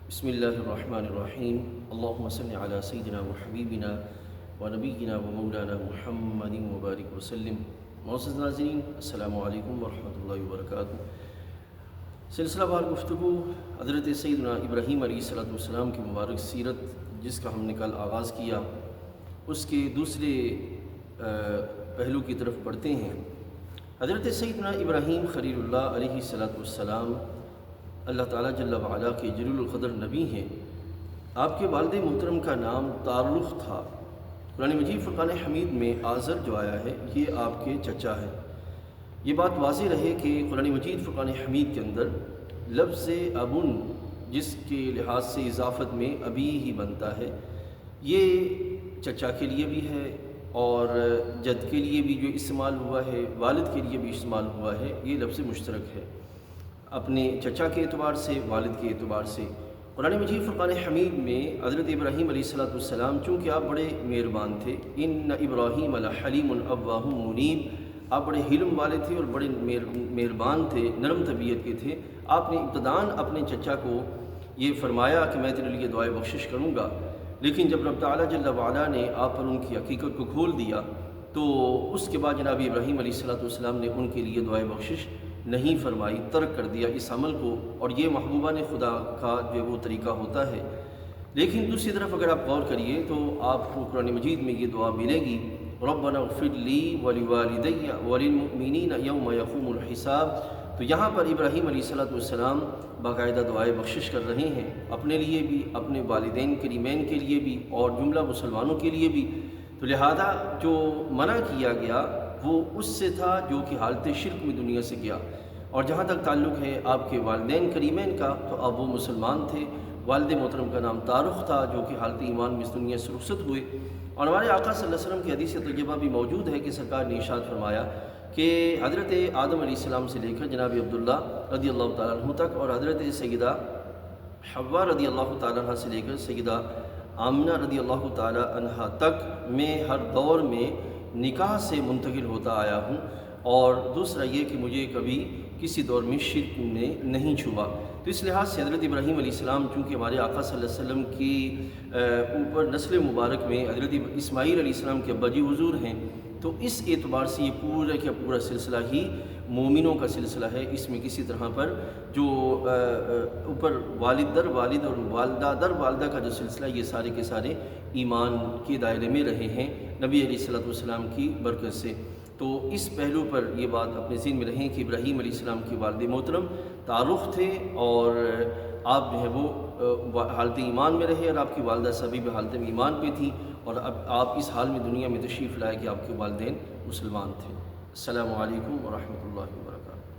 بسم اللہ الرحمن الرحیم اللہم صل علی سیدنا و حبیبنا و نبینا و مولانا محمد مبارک وسلم۔ معزز ناظرین، السلام علیکم ورحمۃ اللہ وبرکاتہ۔ سلسلہ بار گفتگو حضرت سیدنا ابراہیم علیہ السلام کی مبارک سیرت، جس کا ہم نے کل آغاز کیا، اس کے دوسرے پہلو کی طرف بڑھتے ہیں۔ حضرت سیدنا ابراہیم خلیل اللہ علیہ السلام اللہ تعالیٰ جل وعلا کے جلیل القدر نبی ہیں۔ آپ کے والد محترم کا نام تارلخ تھا۔ قرآن مجید فرقان حمید میں آزر جو آیا ہے یہ آپ کے چچا ہے۔ یہ بات واضح رہے کہ قرآن مجید فرقان حمید کے اندر لفظ ابن، جس کے لحاظ سے اضافت میں ابی ہی بنتا ہے، یہ چچا کے لیے بھی ہے اور جد کے لیے بھی جو استعمال ہوا ہے، والد کے لیے بھی استعمال ہوا ہے، یہ لفظ مشترک ہے اپنے چچا کے اعتبار سے، والد کے اعتبار سے۔ قرآن مجید فرقان حمید میں حضرت ابراہیم علیہ السلام چونکہ آپ بڑے مہربان تھے، ان ابراہیم لحلیم اوّاہ منیب، آپ بڑے حلم والے تھے اور بڑے مہربان تھے، نرم طبیعت کے تھے۔ آپ نے ابتداً اپنے چچا کو یہ فرمایا کہ میں تیرے لیے دعائے بخشش کروں گا، لیکن جب رب تعالیٰ جل وعلا نے آپ پر ان کی حقیقت کو کھول دیا تو اس کے بعد جناب ابراہیم علیہ السلام نے ان کے لیے دعائے بخشش نہیں فرمائی، ترک کر دیا اس عمل کو، اور یہ محبوبان خدا کا جو وہ طریقہ ہوتا ہے۔ لیکن دوسری طرف اگر آپ غور کریے تو آپ کو قرآن مجید میں یہ دعا ملے گی، ربنا اغفر لی ولوالدی وللمؤمنین یوم یقوم الحساب۔ تو یہاں پر ابراہیم علیہ السلام باقاعدہ دعائے بخشش کر رہے ہیں، اپنے لیے بھی، اپنے والدین کریمین کے لیے بھی، اور جملہ مسلمانوں کے لیے بھی۔ تو لہذا جو منع کیا گیا وہ اس سے تھا جو کہ حالت شرک میں دنیا سے گیا، اور جہاں تک تعلق ہے آپ کے والدین کریمین کا تو اب وہ مسلمان تھے۔ والد محترم کا نام تارخ تھا جو کہ حالت ایمان میں اس دنیا سے رخصت ہوئے، اور ہمارے آقا صلی اللہ علیہ وسلم کی حدیث طیبہ بھی موجود ہے کہ سرکار نے ارشاد فرمایا کہ حضرت آدم علیہ السلام سے لے کر جناب عبداللہ رضی اللہ تعالیٰ عنہ تک، اور حضرت سیدہ حوا رضی اللہ تعالیٰ عنہ سے لے کر سیدہ آمنہ رضی اللہ تعالیٰ عنہ تک میں ہر دور میں نکاح سے منتقل ہوتا آیا ہوں، اور دوسرا یہ کہ مجھے کبھی کسی دور میں شرک نے نہیں چھوا۔ تو اس لحاظ سے حضرت ابراہیم علیہ السلام چونکہ ہمارے آقا صلی اللہ علیہ وسلم کی اوپر نسل مبارک میں حضرت اسماعیل علیہ السلام کے ابا جی حضور ہیں، تو اس اعتبار سے یہ پورا کا پورا سلسلہ ہی مومنوں کا سلسلہ ہے۔ اس میں کسی طرح پر جو اوپر والد در والد اور والدہ در والدہ کا جو سلسلہ، یہ سارے کے سارے ایمان کے دائرے میں رہے ہیں نبی علیہ السلام کی برکت سے۔ تو اس پہلو پر یہ بات اپنے ذہن میں رہیں کہ ابراہیم علیہ السلام کے والد محترم تارخ تھے، اور آپ جو ہے وہ حالت ایمان میں رہے، اور آپ کی والدہ سبھی بھی حالت ایمان پہ تھی، اور اب آپ اس حال میں دنیا میں تشریف لائے کہ آپ کے والدین مسلمان تھے۔ السلام علیکم ورحمۃ اللہ وبرکاتہ۔